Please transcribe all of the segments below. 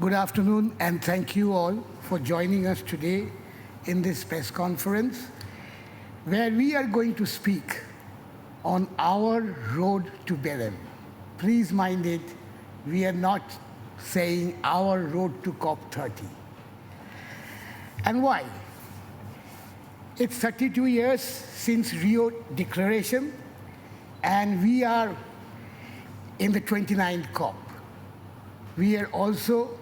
Good afternoon, and thank you all for joining us today in this press conference, where we are going to speak on our road to Belem. Please mind it, we are not saying our road to COP30. And why? It's 32 years since Rio Declaration, and we are in the 29th COP. We are also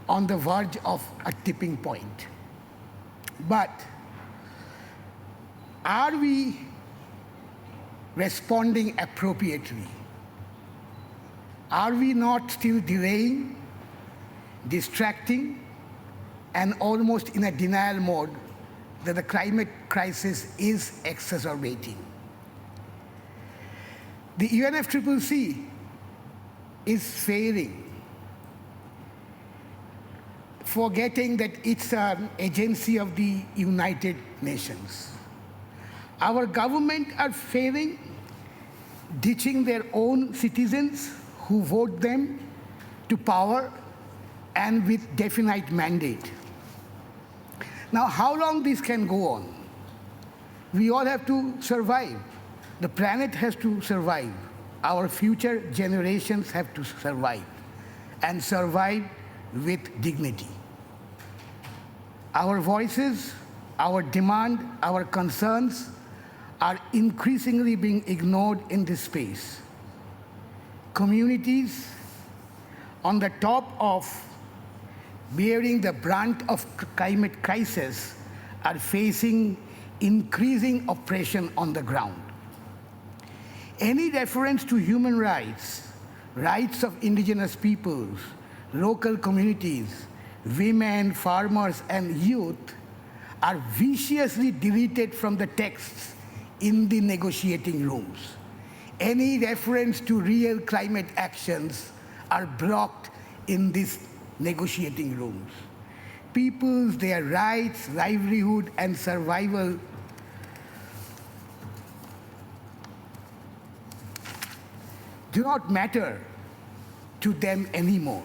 on the verge of a tipping point. But are we responding appropriately? Are we not still delaying, distracting, and almost in a denial mode that the climate crisis is exacerbating? The UNFCCC is failing, forgetting that it's an agency of the United Nations. Our government are failing, ditching their own citizens who vote them to power and with definite mandate. Now, how long this can go on? We all have to survive. The planet has to survive. Our future generations have to survive, and survive with dignity. Our voices, our demand, our concerns are increasingly being ignored in this space. Communities on the top of bearing the brunt of climate crisis are facing increasing oppression on the ground. Any reference to human rights, rights of indigenous peoples, local communities, women, farmers, and youth are viciously deleted from the texts in the negotiating rooms. Any reference to real climate actions are blocked in these negotiating rooms. Peoples, their rights, livelihood, and survival do not matter to them anymore.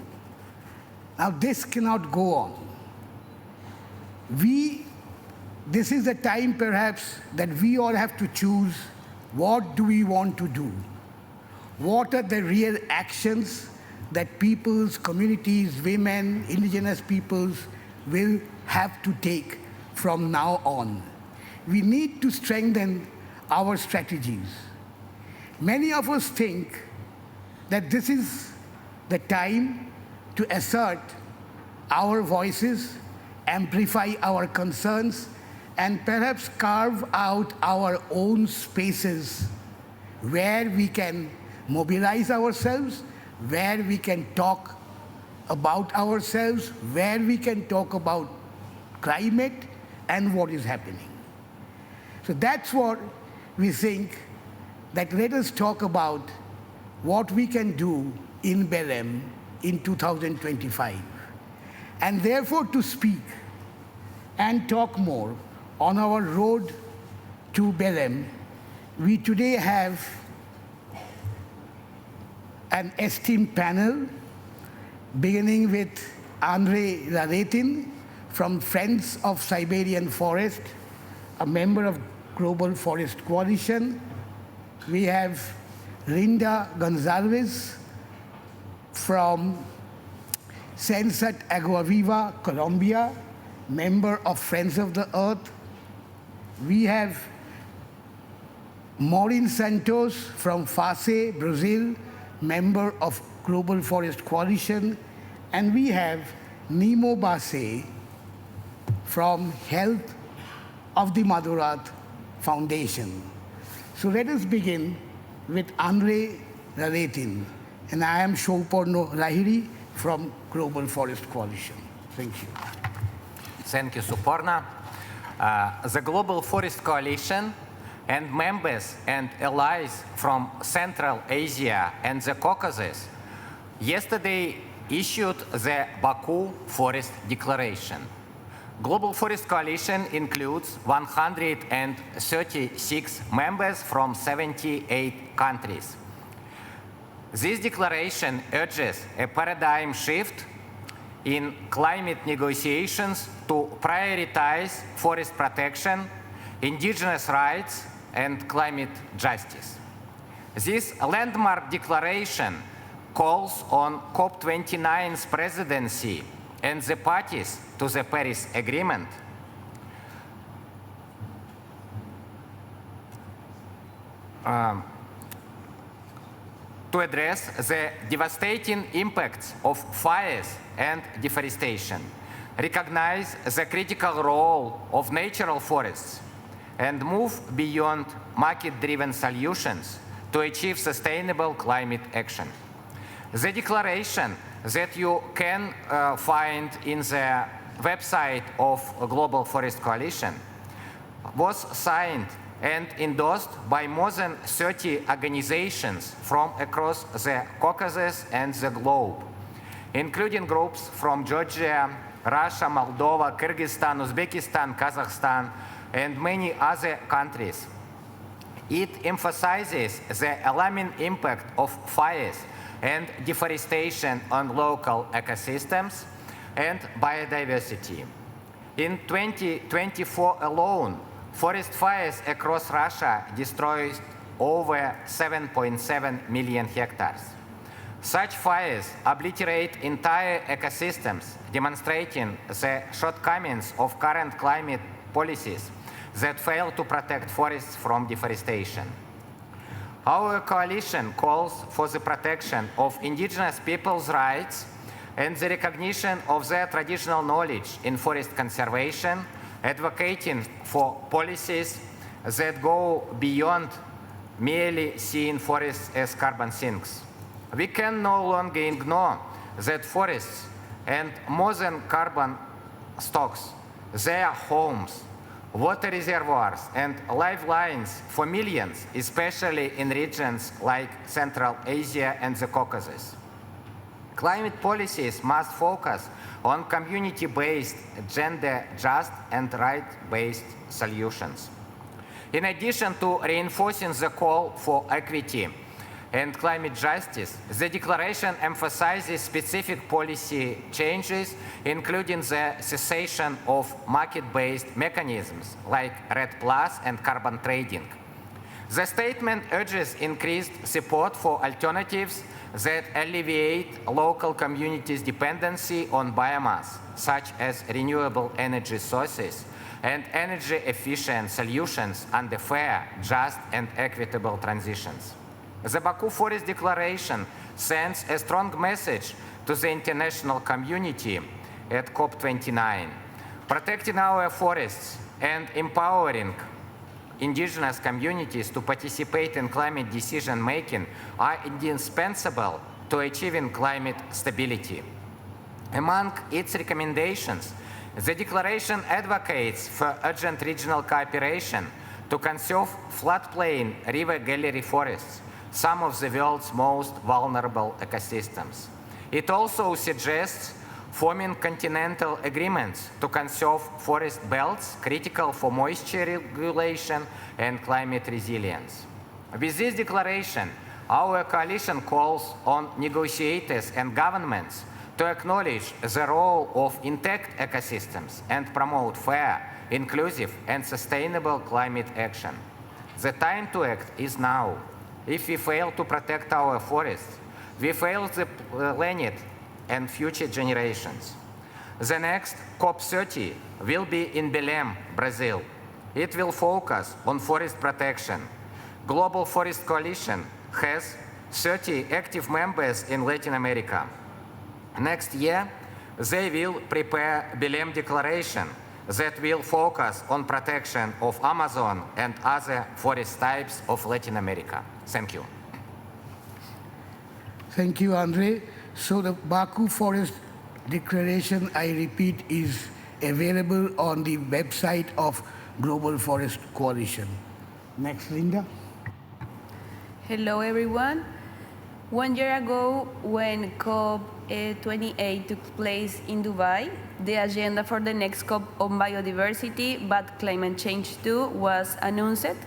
Now, this cannot go on. This is the time, perhaps, that we all have to choose what do we want to do. What are the real actions that peoples, communities, women, indigenous peoples will have to take from now on? We need to strengthen our strategies. Many of us think that this is the time to assert our voices, amplify our concerns, and perhaps carve out our own spaces where we can mobilize ourselves, where we can talk about ourselves, where we can talk about climate and what is happening. So that's what we think, that let us talk about what we can do in Belem in 2025. And therefore, to speak and talk more on our road to Belem, we today have an esteemed panel, beginning with Andrey Laletin from Friends of Siberian Forest, a member of Global Forest Coalition. We have Linda Gonzalez from CENSAT Agua, Viva, Colombia, member of Friends of the Earth. We have Maureen Santos from FASE, Brazil, member of Global Forest Coalition. And we have Nnimmo Bassey from Health of the Mother Earth Foundation. So let us begin with Andrey Laletin. And I am Souparna Lahiri from Global Forest Coalition. Thank you. Thank you, Souparna. The Global Forest Coalition and members and allies from Central Asia and the Caucasus yesterday issued the Baku Forest Declaration. Global Forest Coalition includes 136 members from 78 countries. This declaration urges a paradigm shift in climate negotiations to prioritize forest protection, indigenous rights, and climate justice. This landmark declaration calls on COP29's presidency and the parties to the Paris Agreement to address the devastating impacts of fires and deforestation, recognize the critical role of natural forests, and move beyond market-driven solutions to achieve sustainable climate action. The declaration that you can find in the website of Global Forest Coalition was signed and endorsed by more than 30 organizations from across the Caucasus and the globe, including groups from Georgia, Russia, Moldova, Kyrgyzstan, Uzbekistan, Kazakhstan, and many other countries. It emphasizes the alarming impact of fires and deforestation on local ecosystems and biodiversity. In 2024 alone, forest fires across Russia destroyed over 7.7 million hectares. Such fires obliterate entire ecosystems, demonstrating the shortcomings of current climate policies that fail to protect forests from deforestation. Our coalition calls for the protection of indigenous peoples' rights and the recognition of their traditional knowledge in forest conservation, advocating for policies that go beyond merely seeing forests as carbon sinks. We can no longer ignore that forests and more than carbon stocks, they are homes, water reservoirs, and lifelines for millions, especially in regions like Central Asia and the Caucasus. Climate policies must focus on community-based, gender-just, and right-based solutions. In addition to reinforcing the call for equity and climate justice, the declaration emphasizes specific policy changes, including the cessation of market-based mechanisms like REDD+ and carbon trading. The statement urges increased support for alternatives that alleviate local communities' dependency on biomass, such as renewable energy sources and energy-efficient solutions under fair, just, and equitable transitions. The Baku Forest Declaration sends a strong message to the international community at COP29. Protecting our forests and empowering indigenous communities to participate in climate decision-making are indispensable to achieving climate stability. Among its recommendations, the declaration advocates for urgent regional cooperation to conserve floodplain river gallery forests, some of the world's most vulnerable ecosystems. It also suggests forming continental agreements to conserve forest belts critical for moisture regulation and climate resilience. With this declaration, our coalition calls on negotiators and governments to acknowledge the role of intact ecosystems and promote fair, inclusive, and sustainable climate action. The time to act is now. If we fail to protect our forests, we fail the planet and future generations. The next COP30 will be in Belem, Brazil. It will focus on forest protection. Global Forest Coalition has 30 active members in Latin America. Next year, they will prepare Belem Declaration that will focus on protection of Amazon and other forest types of Latin America. Thank you. Thank you, Andrey. So the Baku Forest Declaration, I repeat, is available on the website of Global Forest Coalition. Next, Linda. Hello, everyone. 1 year ago, when COP28 took place in Dubai, the agenda for the next COP on biodiversity, but climate change too, was announced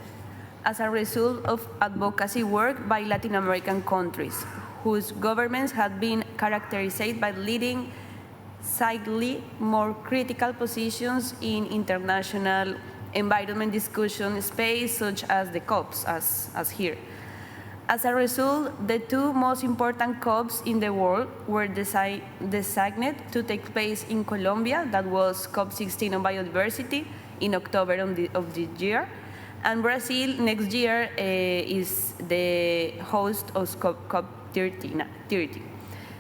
as a result of advocacy work by Latin American countries, whose governments had been characterized by leading slightly more critical positions in international environment discussion space, such as the COPs, as here. As a result, the two most important COPs in the world were designated to take place in Colombia, that was COP16 on biodiversity in October of this year, and Brazil next year is the host of COP30.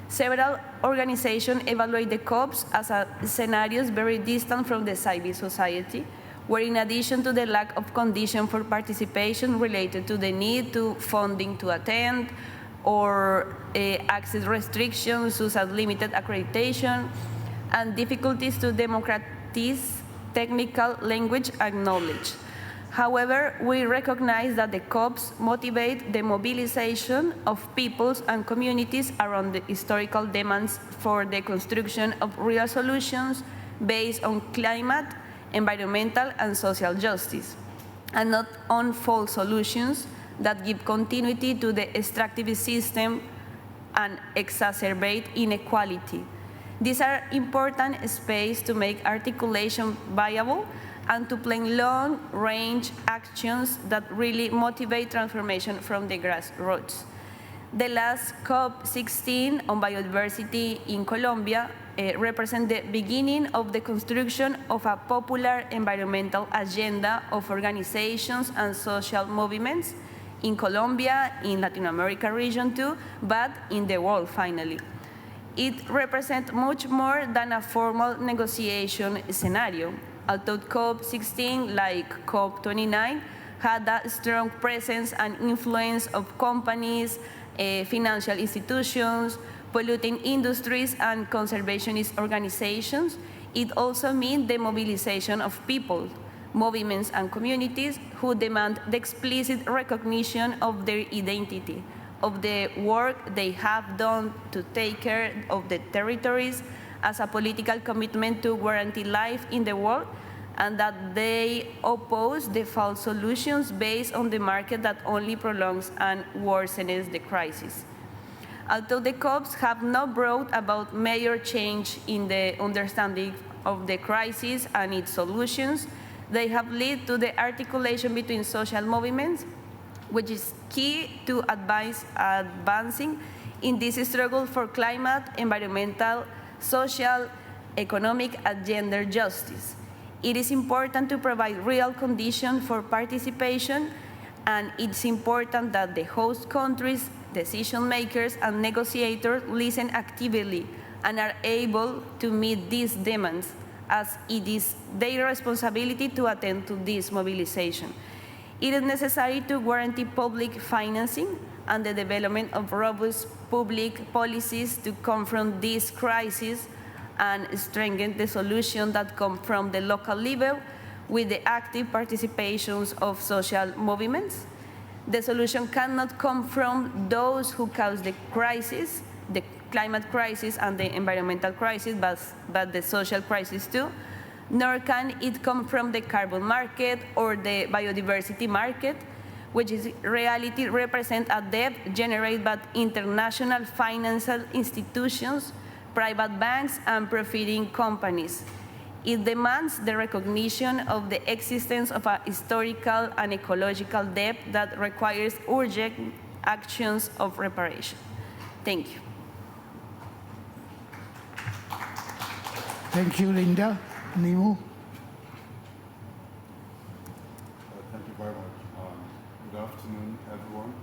Several organizations evaluate the COPs as scenarios very distant from the civil society, where in addition to the lack of condition for participation related to the need to funding to attend, or access restrictions such as limited accreditation, and difficulties to democratize technical language and knowledge. However, we recognize that the COPs motivate the mobilization of peoples and communities around the historical demands for the construction of real solutions based on climate, environmental, and social justice, and not on false solutions that give continuity to the extractive system and exacerbate inequality. These are important spaces to make articulation viable and to plan long-range actions that really motivate transformation from the grassroots. The last COP16 on biodiversity in Colombia represent the beginning of the construction of a popular environmental agenda of organizations and social movements in Colombia, in Latin America region too, but in the world finally. It represents much more than a formal negotiation scenario. Although COP16, like COP29, had a strong presence and influence of companies, financial institutions, polluting industries, and conservationist organizations, it also means the mobilization of people, movements, and communities who demand the explicit recognition of their identity, of the work they have done to take care of the territories as a political commitment to guarantee life in the world, and that they oppose the false solutions based on the market that only prolongs and worsens the crisis. Although the COPs have not brought about major change in the understanding of the crisis and its solutions, they have led to the articulation between social movements, which is key to advancing in this struggle for climate, environmental, social, economic, and gender justice. It is important to provide real conditions for participation, and it's important that the host countries, decision makers, and negotiators listen actively and are able to meet these demands, as it is their responsibility to attend to this mobilization. It is necessary to guarantee public financing and the development of robust public policies to confront this crisis and strengthen the solutions that come from the local level with the active participations of social movements. The solution cannot come from those who cause the crisis, the climate crisis and the environmental crisis, but the social crisis too, nor can it come from the carbon market or the biodiversity market, which is reality represent a debt generated by international financial institutions, private banks, and profiting companies. It demands the recognition of the existence of a historical and ecological debt that requires urgent actions of reparation. Thank you. Thank you, Linda. Nnimmo? Thank you very much. Good afternoon, everyone.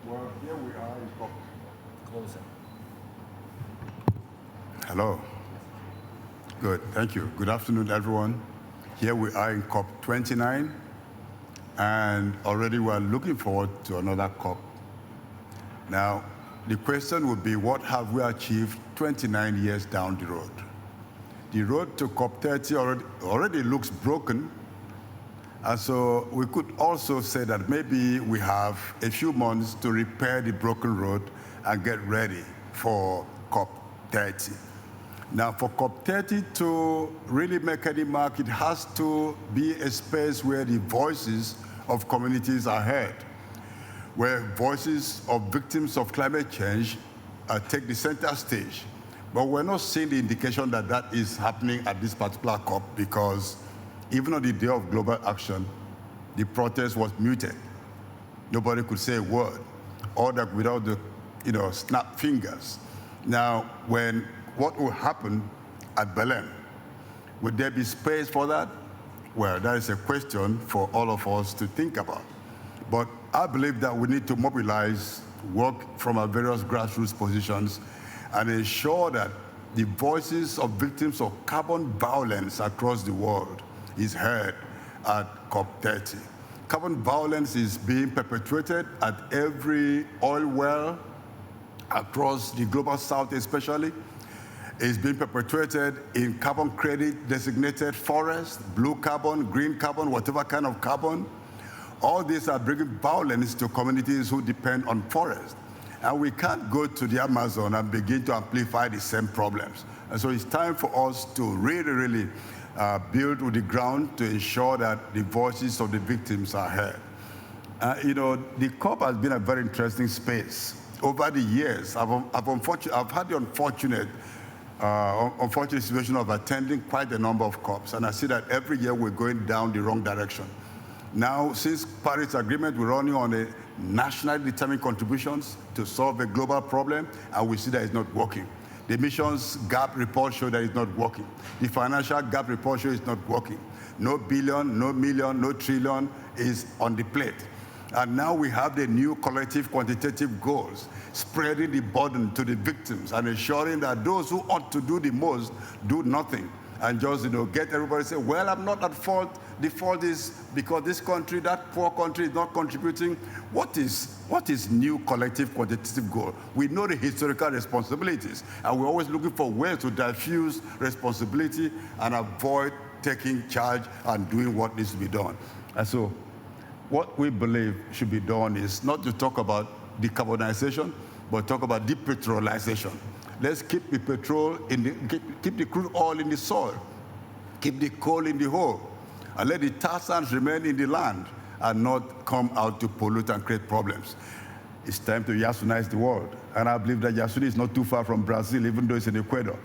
Well, here we are in COP. Closer. Hello. Good, thank you. Good afternoon, everyone. Here we are in COP 29, and already we're looking forward to another COP. Now, the question would be, what have we achieved 29 years down the road? The road to COP 30 already looks broken, and so we could also say that maybe we have a few months to repair the broken road and get ready for COP 30. Now, for COP 30 to really make any mark, it has to be a space where the voices of communities are heard, where voices of victims of climate change take the center stage. But we're not seeing the indication that that is happening at this particular COP, because even on the day of global action, the protest was muted. Nobody could say a word, all that without the snap fingers. Now, what will happen at Belem? Would there be space for that? Well, that is a question for all of us to think about. But I believe that we need to mobilize, work from our various grassroots positions, and ensure that the voices of victims of carbon violence across the world is heard at COP30. Carbon violence is being perpetrated at every oil well across the global south especially. It's being perpetrated in carbon credit designated forests, blue carbon, green carbon, whatever kind of carbon. All these are bringing violence to communities who depend on forests. And we can't go to the Amazon and begin to amplify the same problems. And so it's time for us to really build with the ground to ensure that the voices of the victims are heard. The COP has been a very interesting space. Over the years, I've had the unfortunate situation of attending quite a number of COPs, and I see that every year we're going down the wrong direction. Now, since Paris Agreement, we're running on a nationally determined contributions to solve a global problem, and we see that it's not working. The emissions gap report shows that it's not working. The financial gap report shows it's not working. No billion, no million, no trillion is on the plate. And now we have the new collective quantitative goals, spreading the burden to the victims and ensuring that those who ought to do the most do nothing and just get everybody to say, well, I'm not at fault. The fault is because this country, that poor country is not contributing. What is new collective quantitative goal? We know the historical responsibilities, and we're always looking for ways to diffuse responsibility and avoid taking charge and doing what needs to be done. And so what we believe should be done is not to talk about decarbonization, but talk about depetrolization. Let's keep the petrol keep the crude oil in the soil, keep the coal in the hole, and let the tar sands remain in the land and not come out to pollute and create problems. It's time to Yasunize the world. And I believe that Yasuni is not too far from Brazil, even though it's in Ecuador.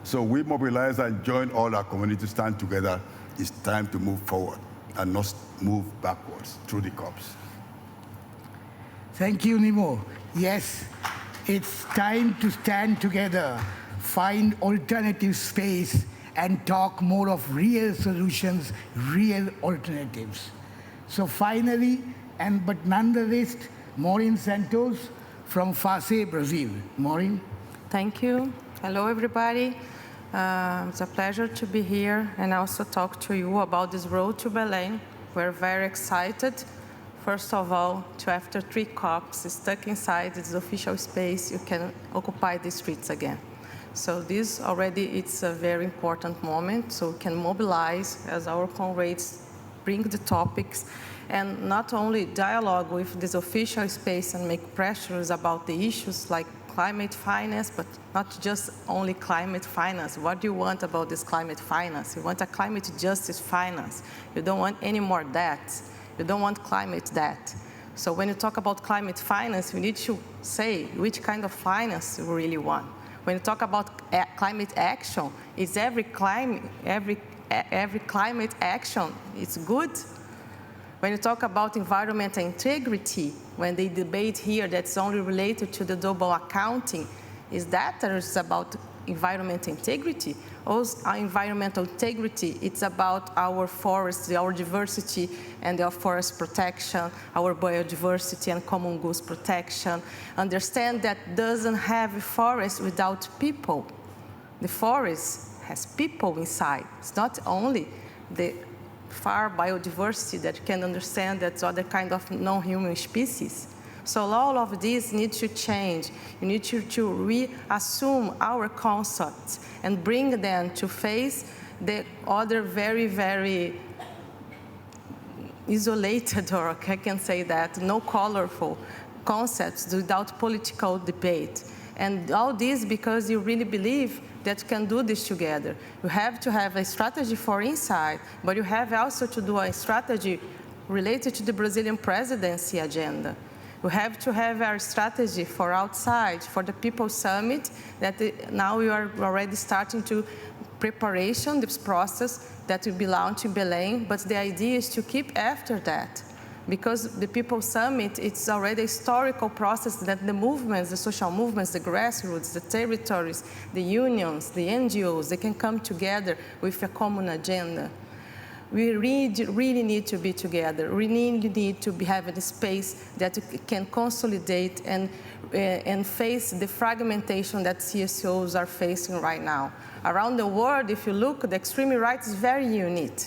So we mobilize and join all our communities, stand together. It's time to move forward and not move backwards through the COPs. Thank you, Nnimmo. Yes, it's time to stand together, find alternative space, and talk more of real solutions, real alternatives. So finally, but none the least, Maureen Santos from FASE, Brazil. Maureen? Thank you. Hello, everybody. It's a pleasure to be here and also talk to you about this road to Belem. We're very excited. First of all, after 3 COPs stuck inside this official space, you can occupy the streets again. So this already, it's a very important moment, so we can mobilize as our comrades bring the topics and not only dialogue with this official space and make pressures about the issues like climate finance, but not just only climate finance. What do you want about this climate finance? You want a climate justice finance. You don't want any more debt. You don't want climate debt. So when you talk about climate finance, you need to say which kind of finance you really want. When you talk about climate action, is every climate action is good? When you talk about environmental integrity, when they debate here that's only related to the double accounting, is that or is about environmental integrity? Also, our environmental integrity, it's about our forests, our diversity and our forest protection, our biodiversity and common goods protection. Understand that doesn't have a forest without people. The forest has people inside. It's not only the far biodiversity that you can understand that's other kind of non-human species. So all of this needs to change. You need to reassume our concepts and bring them to face the other very, very isolated, or I can say that, no colorful concepts without political debate. And all this because you really believe that you can do this together. You have to have a strategy for inside, but you have also to do a strategy related to the Brazilian presidency agenda. We have to have our strategy for outside, for the People's Summit, that now we are already starting to preparation, this process that will be launched in Belem, but the idea is to keep after that. Because the People's Summit, it's already a historical process that the movements, the social movements, the grassroots, the territories, the unions, the NGOs, they can come together with a common agenda. We really need to be together. We need to have a space that can consolidate and face the fragmentation that CSOs are facing right now. Around the world, if you look, the extreme right is very unique.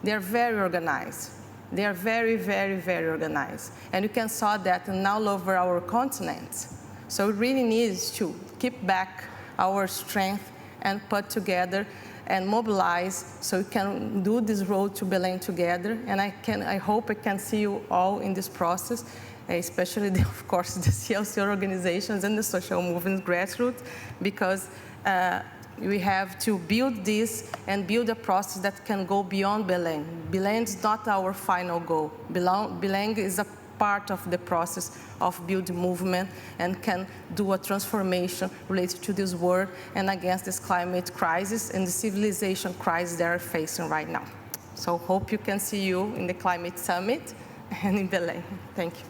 They are very organized. They are very, very, very organized. And you can saw that now all over our continent. So we really need to keep back our strength and put together and mobilize so we can do this road to Belem together. And I hope I can see you all in this process, especially, of course, the CLC organizations and the social movements grassroots, because we have to build this and build a process that can go beyond Belem. Belem is not our final goal. Belem is a part of the process of building movement and can do a transformation related to this world and against this climate crisis and the civilization crisis they are facing right now. So hope you can see you in the climate summit and in Belem. Thank you.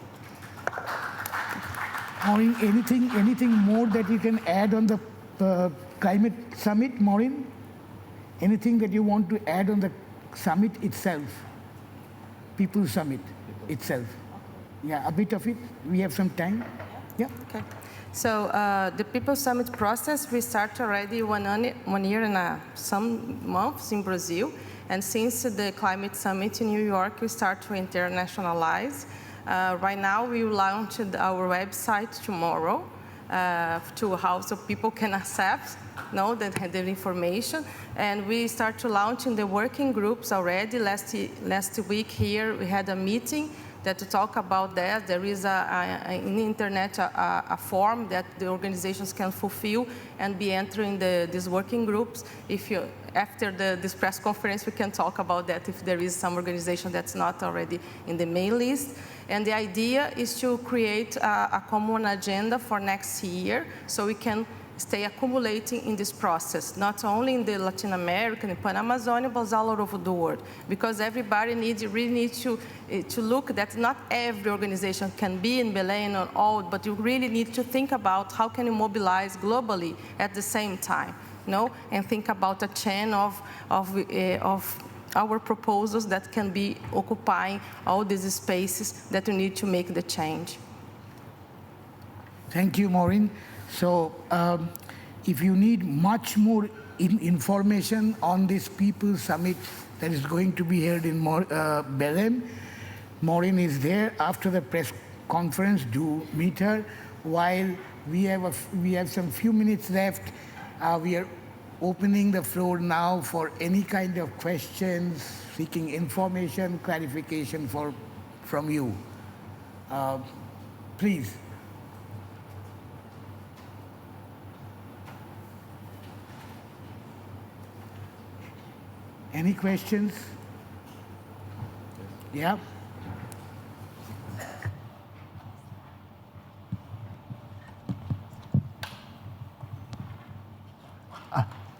Maureen, anything more that you can add on the climate summit, Maureen? Anything that you want to add on the summit itself? People's Summit itself. Yeah, a bit of it. We have some time. Yeah. Okay. So the People's Summit process, we start already 1 year and some months in Brazil. And since the Climate Summit in New York, we start to internationalize. Right now, we launched our website tomorrow to how so people can access the information. And we start to launch in the working groups already. Last week here, we had a meeting that to talk about that. There is in the internet a form that the organizations can fulfill and be entering these working groups. After this press conference, we can talk about that if there is some organization that's not already in the main list. And the idea is to create a common agenda for next year so we can stay accumulating in this process, not only in the Latin American, in Pan-Amazonia, but all over the world. Because everybody really needs to look that not every organization can be in Belem or all, but you really need to think about how can you mobilize globally at the same time, and think about a chain of our proposals that can be occupying all these spaces that we need to make the change. Thank you, Maureen. So if you need much more information on this People's Summit that is going to be held in Belem, Maureen is there after the press conference. Do meet her. While we have some few minutes left, we are opening the floor now for any kind of questions, seeking information, clarification from you. Please. Any questions? Yeah.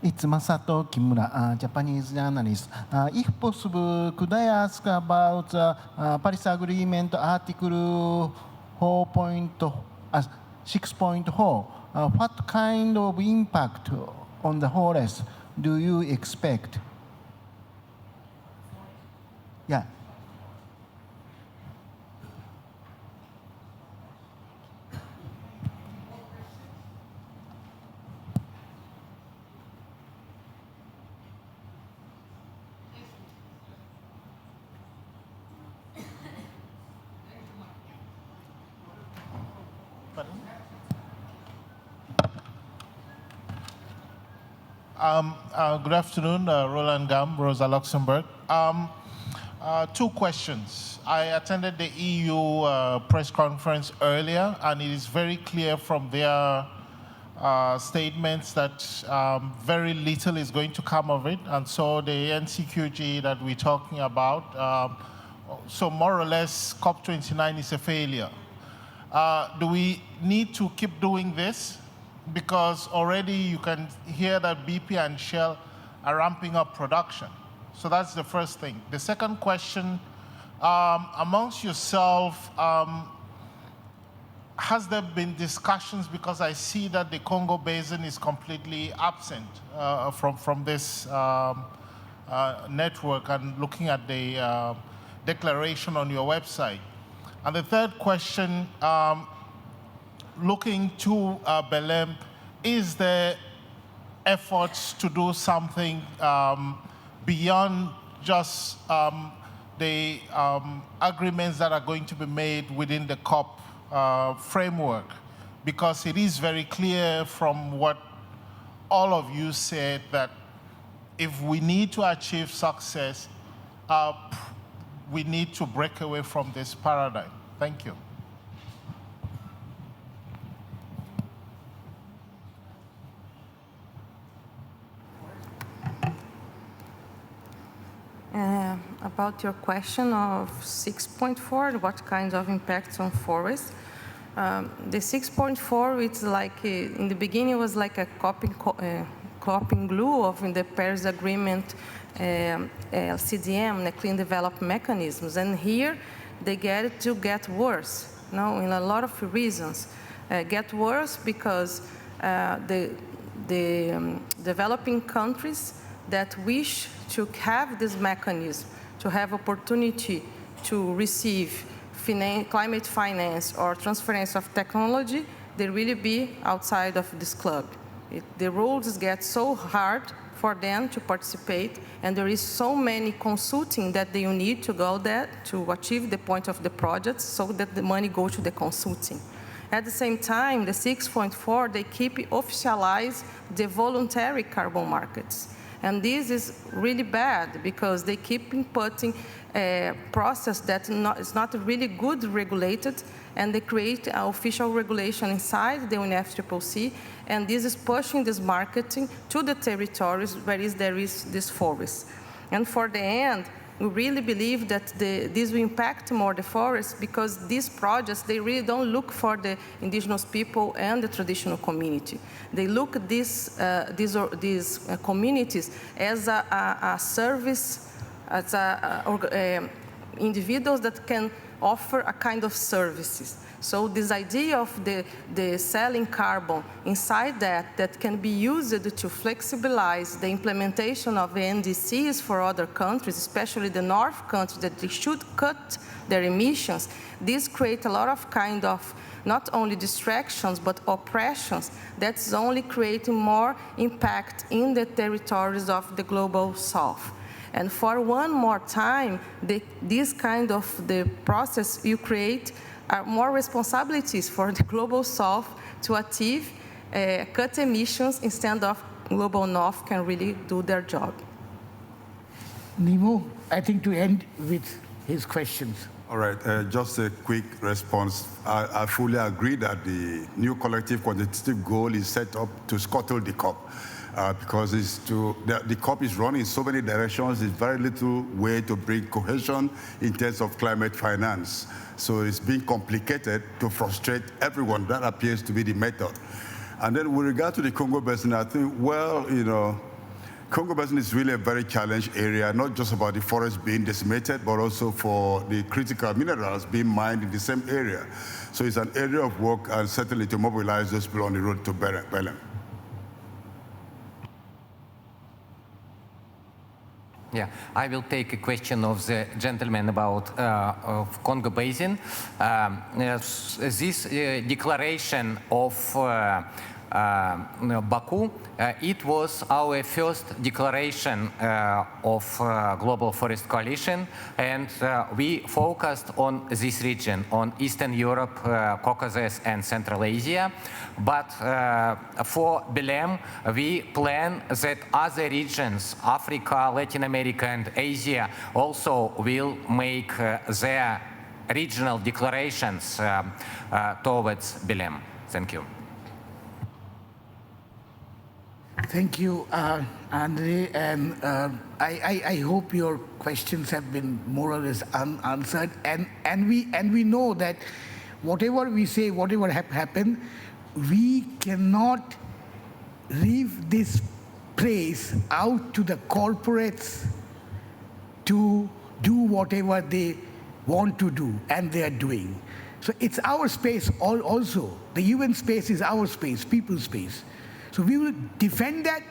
It's Masato Kimura, Japanese journalist. If possible, could I ask about the Paris Agreement Article 6.4? What kind of impact on the forest do you expect? Yeah. Good afternoon, Roland Gam, Rosa Luxemburg. Two questions. I attended the EU press conference earlier, and it is very clear from their statements that very little is going to come of it, and so the NCQG that we're talking about, so more or less COP29 is a failure. Do we need to keep doing this? Because already you can hear that BP and Shell are ramping up production. So that's the first thing. The second question, amongst yourself, has there been discussions, because I see that the Congo Basin is completely absent from this network, and looking at the declaration on your website. And the third question, looking to Belem, is there efforts to do something beyond just the agreements that are going to be made within the COP framework? Because it is very clear from what all of you said that if we need to achieve success, we need to break away from this paradigm. Thank you. About your question of 6.4, what kinds of impacts on forests? The 6.4, it's like, in the beginning, it was like a copying glue of in the Paris Agreement, CDM, the Clean Development Mechanisms. And here, they get worse, in a lot of reasons. Get worse because the developing countries that wish to have this mechanism, to have opportunity to receive climate finance or transference of technology, they really be outside of this club. The rules get so hard for them to participate, and there is so many consulting that they need to go there to achieve the point of the project so that the money goes to the consulting. At the same time, the 6.4, they keep officialize the voluntary carbon markets. And this is really bad because they keep inputting a process that is not really good regulated, and they create an official regulation inside the UNFCCC, and this is pushing this marketing to the territories where there is this forest. And for the end, we really believe that this will impact more the forest, because these projects, they really don't look for the indigenous people and the traditional community. They look at these communities as a service, as individuals that can offer a kind of services. So this idea of the selling carbon inside that can be used to flexibilize the implementation of the NDCs for other countries, especially the North countries, that they should cut their emissions, this creates a lot of kind of not only distractions, but oppressions that's only creating more impact in the territories of the global South. And for one more time, this kind of the process you create are more responsibilities for the global South to achieve cut emissions instead of global North can really do their job. Nnimmo, I think to end with his questions. All right, just a quick response. I fully agree that the new collective quantitative goal is set up to scuttle the COP. Because the COP is running in so many directions, there's very little way to bring cohesion in terms of climate finance. So it's being complicated to frustrate everyone. That appears to be the method. And then with regard to the Congo Basin, I think, Congo Basin is really a very challenged area, not just about the forest being decimated, but also for the critical minerals being mined in the same area. So it's an area of work, and certainly to mobilize those people on the road to Belem. Yeah, I will take a question of the gentleman about of Congo Basin. This declaration of Baku, it was our first declaration of Global Forest Coalition, and we focused on this region, on Eastern Europe, Caucasus, and Central Asia. But for Belem, we plan that other regions, Africa, Latin America, and Asia, also will make their regional declarations towards Belem. Thank you. Thank you, Andrey, and I hope your questions have been more or less answered. And we know that whatever we say, whatever happen, we cannot leave this place out to the corporates to do whatever they want to do, and they are doing. So it's our space also. The UN space is our space, people's space. So we will defend that,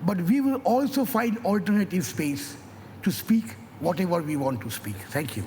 but we will also find alternative space to speak whatever we want to speak. Thank you.